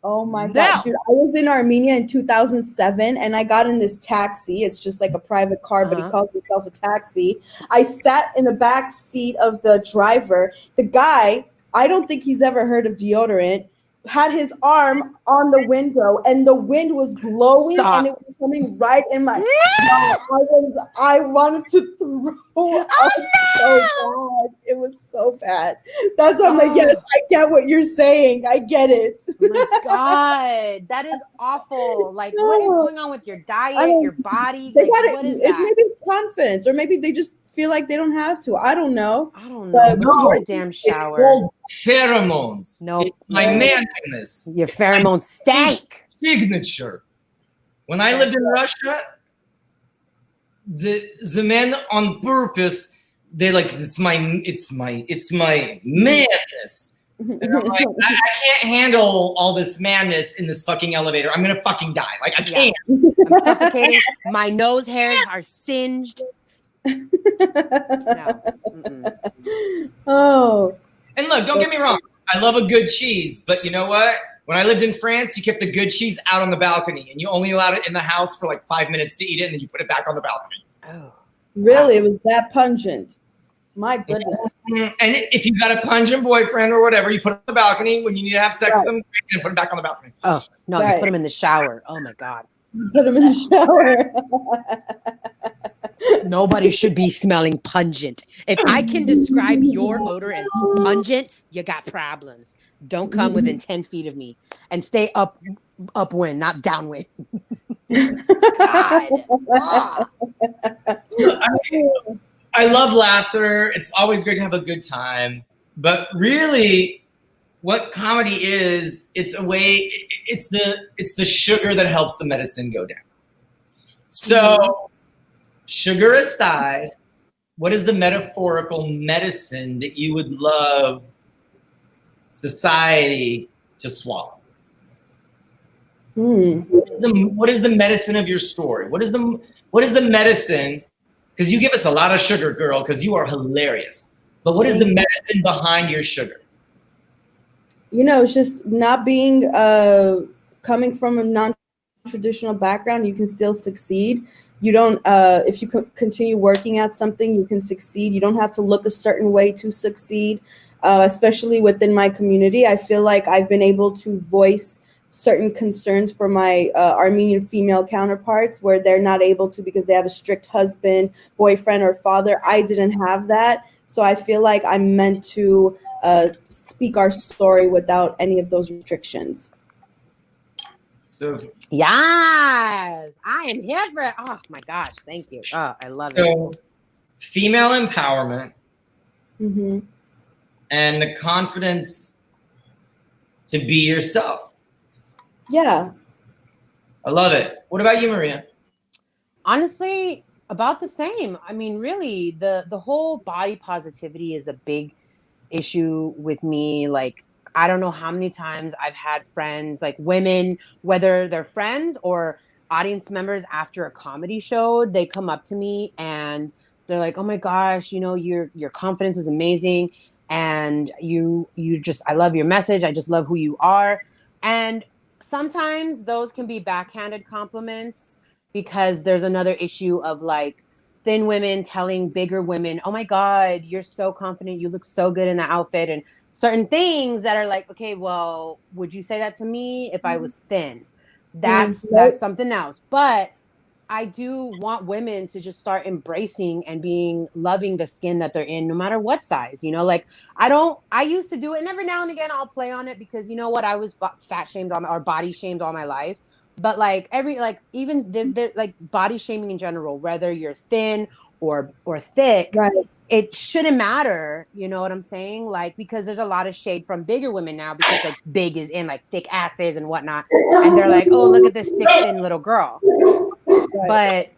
Oh my God, dude. I was in Armenia in 2007 and I got in this taxi. It's just like a private car, but he calls himself a taxi. I sat in the back seat of the driver. The guy, I don't think he's ever heard of deodorant, had his arm on the window and the wind was blowing and it was coming right in my I wanted to throw up so bad. It was so bad. That's why I'm like, yes, I get what you're saying. I get it. Oh my God, that is awful. Like, what is going on with your diet, your body? Like, what is that? Maybe it's confidence, or maybe they just feel like they don't have to. I don't know. But take a damn shower. Pheromones. No, it's my manliness. Your pheromones stank. Signature. When I lived in Russia, the men on purpose, they like it's my madness. And I'm like, I can't handle all this madness in this fucking elevator. I'm gonna fucking die. Like I can't. I'm suffocating. My nose hairs are singed. No. Oh. And look, don't get me wrong. I love a good cheese, but you know what? When I lived in France, you kept the good cheese out on the balcony, and you only allowed it in the house for like 5 minutes to eat it, and then you put it back on the balcony. Oh. Really, it was that pungent. My goodness. And if you got a pungent boyfriend or whatever, you put him on the balcony when you need to have sex with him and put him back on the balcony. Oh, no, you put him in the shower. Oh my God. Put him in the shower. Nobody should be smelling pungent. If I can describe your odor as pungent, you got problems. Don't come within 10 feet of me and stay upwind, not downwind. God. I love laughter. It's always great to have a good time. But really, what comedy is, it's a way, it's the sugar that helps the medicine go down. So, sugar aside, what is the metaphorical medicine that you would love society to swallow? What is the medicine of your story? What is the medicine? Because you give us a lot of sugar, girl, because you are hilarious. But what is the medicine behind your sugar? You know, it's just not being coming from a non-traditional background, you can still succeed. You don't, if you continue working at something, you can succeed. You don't have to look a certain way to succeed, especially within my community. I feel like I've been able to voice certain concerns for my Armenian female counterparts where they're not able to because they have a strict husband, boyfriend, or father. I didn't have that. So I feel like I'm meant to speak our story without any of those restrictions. So yes, I am here for it. Oh my gosh, thank you. Oh, I love it. Female empowerment Mm-hmm. and the confidence to be yourself. Yeah. I love it. What about you, Maria? Honestly, about the same. I mean, really, the whole body positivity is a big issue with me. Like, I don't know how many times I've had friends, like women, whether they're friends or audience members after a comedy show, they come up to me and they're like, "Oh my gosh, you know, your confidence is amazing, and you just, I love your message. I just love who you are." And sometimes those can be backhanded compliments because there's another issue of like thin women telling bigger women, "Oh my God, you're so confident. You look so good in that outfit," and certain things that are like, okay, well, would you say that to me if I was thin? That's something else. But I do want women to just start embracing and loving the skin that they're in, no matter what size, you know, like I used to do it and every now and again I'll play on it because you know what, I was fat shamed or body shamed all my life. But like even there like body shaming in general, whether you're thin or thick, Right. it shouldn't matter. You know what I'm saying? Like, because there's a lot of shade from bigger women now because like big is in, like thick asses and whatnot. And they're like, "Oh, look at this thick, thin little girl." Right.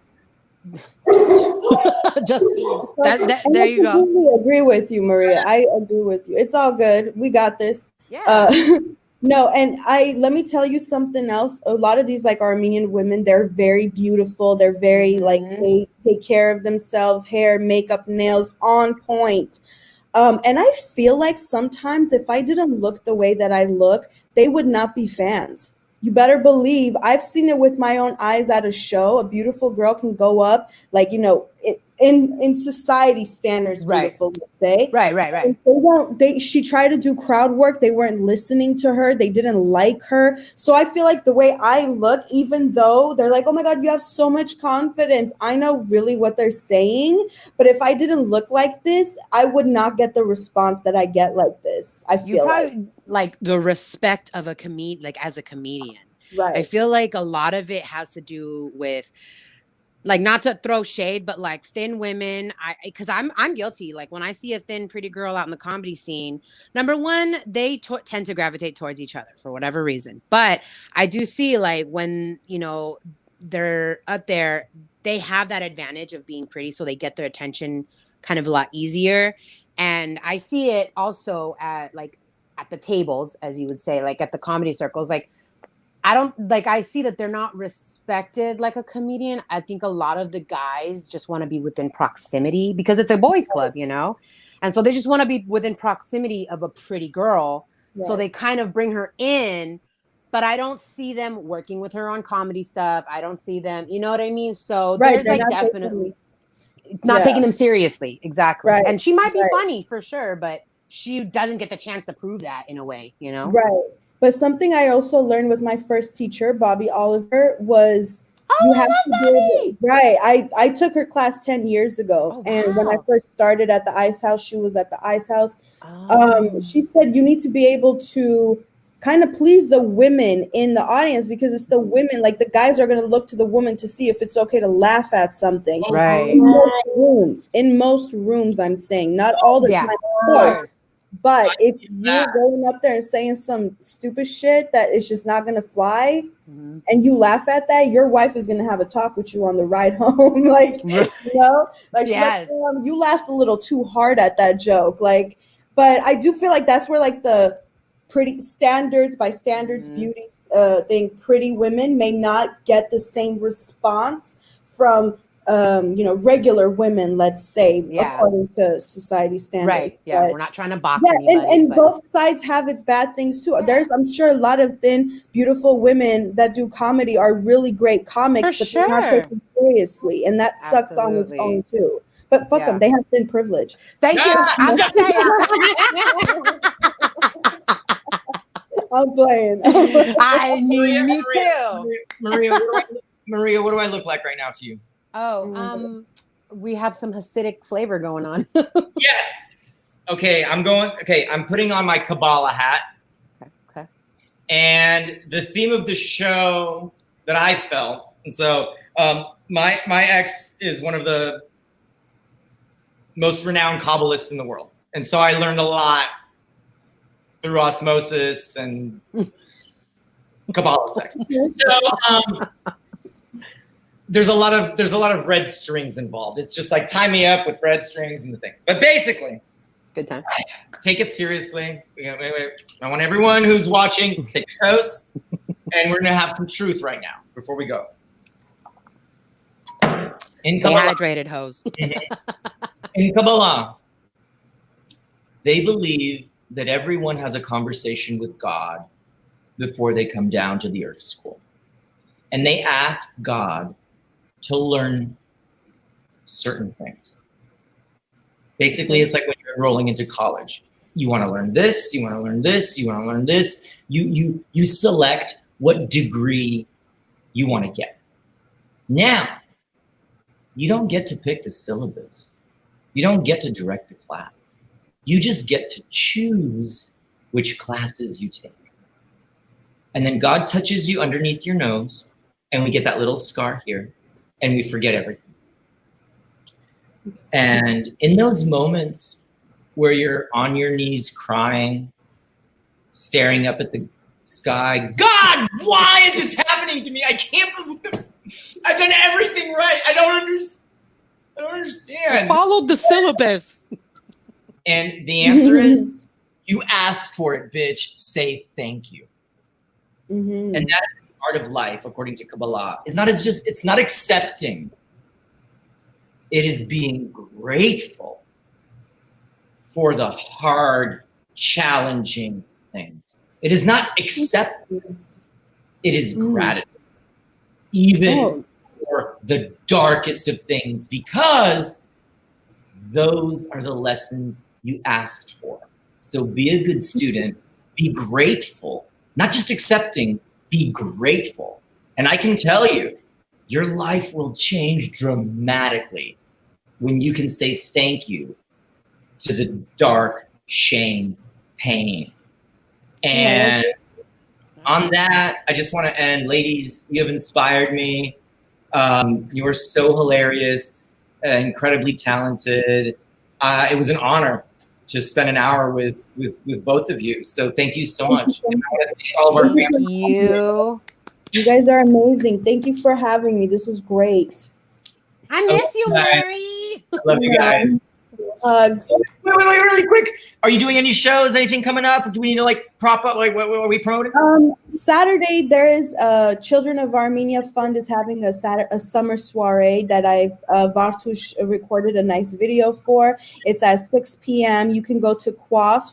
But just there you go. I completely agree with you, Maria. I agree with you. It's all good. We got this. Yeah. No, and let me tell you something else. A lot of these like Armenian women, they're very beautiful. They're very like, they take care of themselves, hair, makeup, nails on point. And I feel like sometimes if I didn't look the way that I look, they would not be fans. You better believe I've seen it with my own eyes at a show. A beautiful girl can go up, like, you know, in society standards, beautiful, let's say. Right. And she tried to do crowd work. They weren't listening to her. They didn't like her. So I feel like the way I look, even though they're like, "Oh my God, you have so much confidence," I know really what they're saying. But if I didn't look like this, I would not get the response that I get like this. I feel like the respect of a comedian, like as a comedian. Right. I feel like a lot of it has to do with, like, not to throw shade, but like thin women, because I'm guilty. Like when I see a thin, pretty girl out in the comedy scene, number one, they tend to gravitate towards each other for whatever reason. But I do see like when, you know, they're up there, they have that advantage of being pretty. So they get their attention kind of a lot easier. And I see it also at the tables, as you would say, like at the comedy circles, like, I see that they're not respected like a comedian. I think a lot of the guys just want to be within proximity because it's a boys club, you know? And so they just want to be within proximity of a pretty girl. Right. So they kind of bring her in, but I don't see them working with her on comedy stuff. I don't see them, you know what I mean? So there's like definitely, not taking them seriously. Exactly. Right. And she might be funny for sure, but she doesn't get the chance to prove that in a way, you know? Right. But something I also learned with my first teacher, Bobby Oliver, was you have to be able, right. I took her class 10 years ago. And when I first started at the Ice House, she was at the Ice House. She said you need to be able to kind of please the women in the audience, because it's the women, like the guys are going to look to the woman to see if it's okay to laugh at something. Right. In most rooms, I'm saying, not all the time, of course. but if you're going up there and saying some stupid shit that is just not going to fly, and you laugh at that, your wife is going to have a talk with you on the ride home. Like, you know, like, you laughed a little too hard at that joke. Like, but I do feel like that's where like the pretty standards by standards beauty thing, pretty women may not get the same response from you know, regular women, let's say, according to society standards. Right. Yeah. But we're not trying to box anybody. And both sides have its bad things too. There's, I'm sure, a lot of thin, beautiful women that do comedy are really great comics, but they're not taken seriously. And that sucks on its own too. But fuck them. They have thin privilege. Thank you. I'm just saying. I'm playing. I mean, me too. Maria, what do I look like right now to you? Oh, we have some Hasidic flavor going on. Yes. Okay, I'm putting on my Kabbalah hat. Okay. And the theme of the show that I felt, and so my ex is one of the most renowned Kabbalists in the world. And so I learned a lot through osmosis and Kabbalah sex. So there's a lot of red strings involved. It's just like tie me up with red strings and the thing. But basically, good time. Take it seriously. Wait. I want everyone who's watching take a toast, and we're gonna have some truth right now before we go. Stay hydrated, hoes. In Kabbalah, they believe that everyone has a conversation with God before they come down to the earth school. And they ask God to learn certain things. Basically, it's like when you're enrolling into college. You want to learn this, you want to learn this, you want to learn this. You select what degree you want to get. Now, you don't get to pick the syllabus. You don't get to direct the class. You just get to choose which classes you take. And then God touches you underneath your nose, and we get that little scar here, and we forget everything. And in those moments where you're on your knees crying, staring up at the sky, God, why is this happening to me? I can't believe it. I've done everything right. I don't understand. I followed the syllabus. And the answer is, you asked for it, bitch. Say thank you. And that is the art of life, according to Kabbalah. It's not accepting. It is being grateful for the hard, challenging things. It is not acceptance. It is gratitude. Even for the darkest of things, because those are the lessons you asked for. So be a good student, be grateful, not just accepting, be grateful. And I can tell you, your life will change dramatically when you can say thank you to the dark shame, pain. And on that, I just want to end. Ladies, you have inspired me. You are so hilarious, incredibly talented. It was an honor to spend an hour with both of you. So thank you so much. And I want to thank all of our family. You guys are amazing. Thank you for having me. This is great. I miss you, Mary. I love you guys. Hugs. Wait, really quick. Are you doing any shows? Anything coming up? Do we need to like prop up? Like, what are we promoting? Saturday there is Children of Armenia Fund is having a summer soiree that Vartush recorded a nice video for. It's at 6 p.m. You can go to coaf.com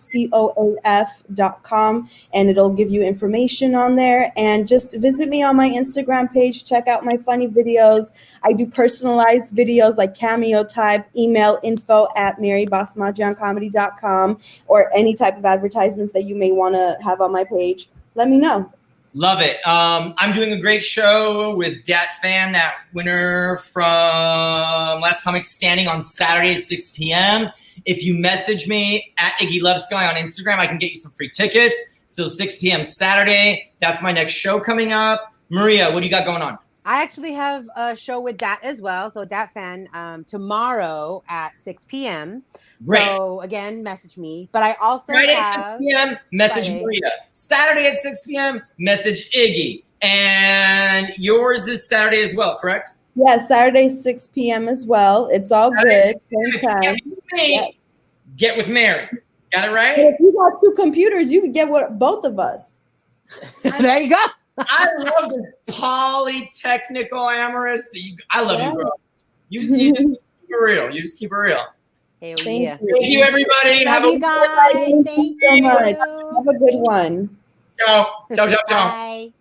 and it'll give you information on there. And just visit me on my Instagram page. Check out my funny videos. I do personalized videos like cameo type. Email info@marybasmajiancomedy.com or any type of advertisements that you may want to have on my page. Let me know. Love it. I'm doing a great show with Dat Fan, that winner from Last Comic Standing, on Saturday at 6 p.m. If you message me at Iggy LoveSky on Instagram, I can get you some free tickets. So 6 p.m. Saturday, that's my next show coming up. Maria, what do you got going on? I actually have a show with Dat as well. So Dat Fan, tomorrow at 6 p.m. Great. So again, message me. But I also Friday have at 6 p.m., message Friday. Maria. Saturday at 6 p.m., message Iggy. And yours is Saturday as well, correct? Yeah, Saturday 6 p.m. as well. It's all Saturday, good. if you can't get with me, get with Mary. Got it right? But if you got two computers, you could get with both of us. There you go. I love this polytechnical amorous. I love you, bro. You just keep it real. You just keep it real. Hell Thank yeah. you. Thank you, everybody. Love you guys. Thank so you. much. Have a good one. Ciao. Ciao, ciao, ciao. Bye.